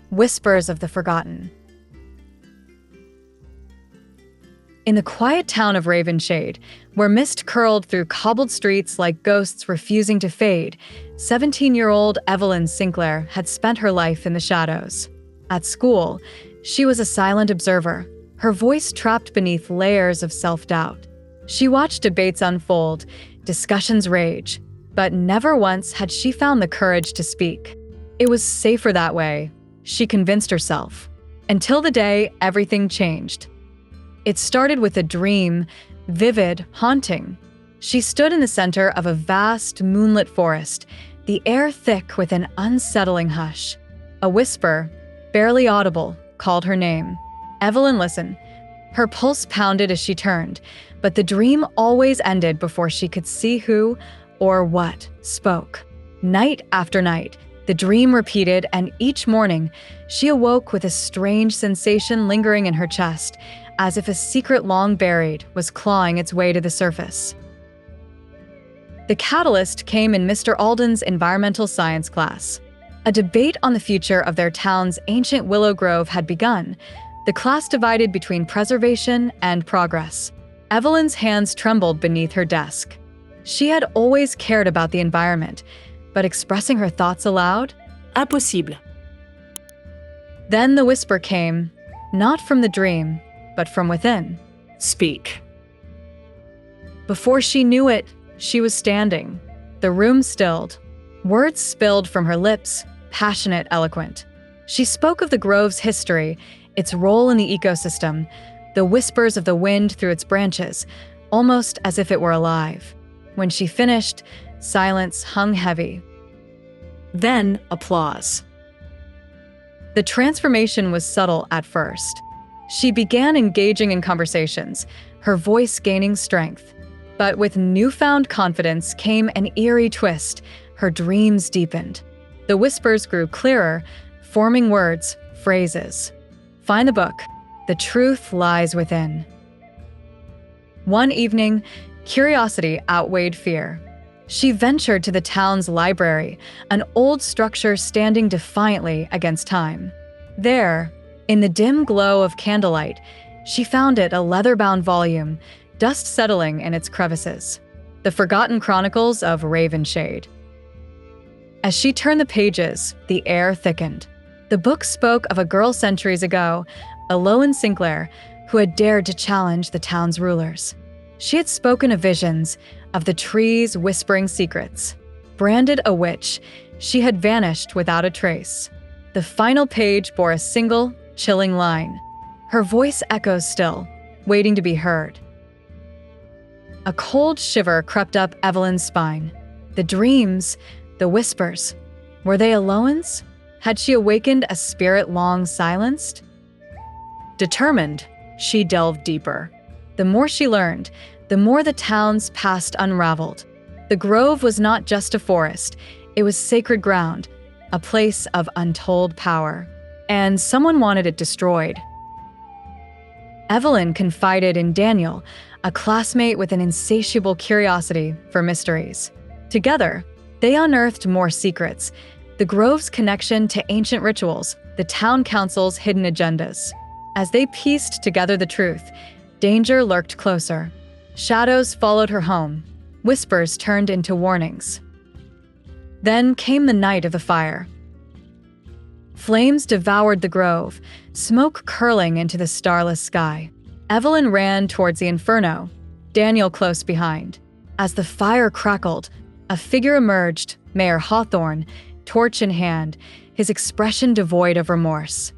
Whispers of the Forgotten. In the quiet town of Ravenshade, where mist curled through cobbled streets like ghosts refusing to fade, 17-year-old Evelyn Sinclair had spent her life in the shadows. At school, she was a silent observer, her voice trapped beneath layers of self-doubt. She watched debates unfold, discussions rage, but never once had she found the courage to speak. It was safer that way, she convinced herself, until the day everything changed. It started with a dream, vivid, haunting. She stood in the center of a vast, moonlit forest, the air thick with an unsettling hush. A whisper, barely audible, called her name. Evelyn listened. Her pulse pounded as she turned, but the dream always ended before she could see who or what spoke. Night after night, the dream repeated, and each morning, she awoke with a strange sensation lingering in her chest, as if a secret long buried was clawing its way to the surface. The catalyst came in Mr. Alden's environmental science class. A debate on the future of their town's ancient willow grove had begun, the class divided between preservation and progress. Evelyn's hands trembled beneath her desk. She had always cared about the environment, but expressing her thoughts aloud? Impossible. Then the whisper came, not from the dream, but from within. Speak. Before she knew it, she was standing. The room stilled. Words spilled from her lips, passionate, eloquent. She spoke of the grove's history, its role in the ecosystem, the whispers of the wind through its branches, almost as if it were alive. When she finished, silence hung heavy. Then applause. The transformation was subtle at first. She began engaging in conversations, her voice gaining strength. But with newfound confidence came an eerie twist. Her dreams deepened. The whispers grew clearer, forming words, phrases. Find the book. The truth lies within. One evening, curiosity outweighed fear. She ventured to the town's library, an old structure standing defiantly against time. There, in the dim glow of candlelight, she found it a leather-bound volume, dust settling in its crevices. The Forgotten Chronicles of Ravenshade. As she turned the pages, the air thickened. The book spoke of a girl centuries ago, Evelyn Sinclair, who had dared to challenge the town's rulers. She had spoken of visions, of the trees whispering secrets. Branded a witch, she had vanished without a trace. The final page bore a single, chilling line. Her voice echoes still, waiting to be heard. A cold shiver crept up Evelyn's spine. The dreams, the whispers, were they Eloan's? Had she awakened a spirit long silenced? Determined, she delved deeper. The more she learned, the more the town's past unraveled. The grove was not just a forest, it was sacred ground, a place of untold power. And someone wanted it destroyed. Evelyn confided in Daniel, a classmate with an insatiable curiosity for mysteries. Together, they unearthed more secrets, the grove's connection to ancient rituals, the town council's hidden agendas. As they pieced together the truth, danger lurked closer. Shadows followed her home. Whispers turned into warnings. Then came the night of the fire. Flames devoured the grove, smoke curling into the starless sky. Evelyn ran towards the inferno, Daniel close behind. As the fire crackled, a figure emerged, Mayor Hawthorne, torch in hand, his expression devoid of remorse.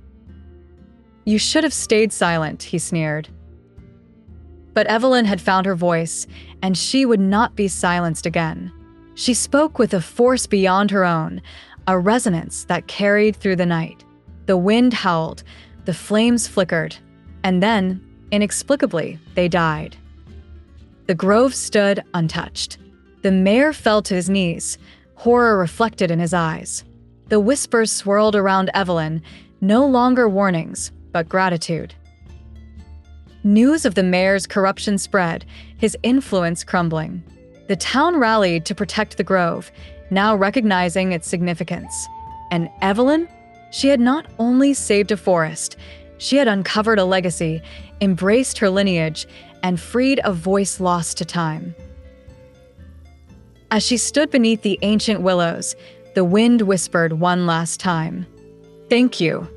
"You should have stayed silent," he sneered. But Evelyn had found her voice, and she would not be silenced again. She spoke with a force beyond her own, a resonance that carried through the night. The wind howled, the flames flickered, and then, inexplicably, they died. The grove stood untouched. The mayor fell to his knees, horror reflected in his eyes. The whispers swirled around Evelyn, no longer warnings, but gratitude. News of the mayor's corruption spread, his influence crumbling. The town rallied to protect the grove, now recognizing its significance. And Evelyn? She had not only saved a forest, she had uncovered a legacy, embraced her lineage, and freed a voice lost to time. As she stood beneath the ancient willows, the wind whispered one last time, "Thank you."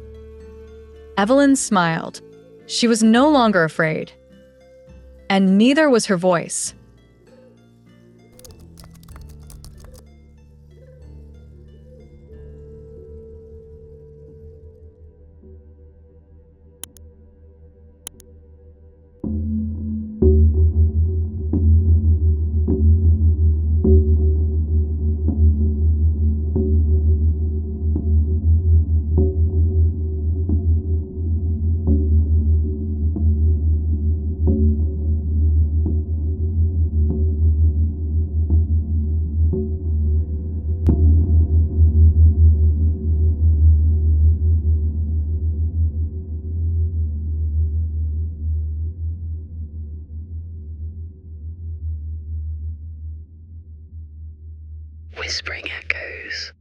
Evelyn smiled. She was no longer afraid. And neither was her voice. Whispering echoes.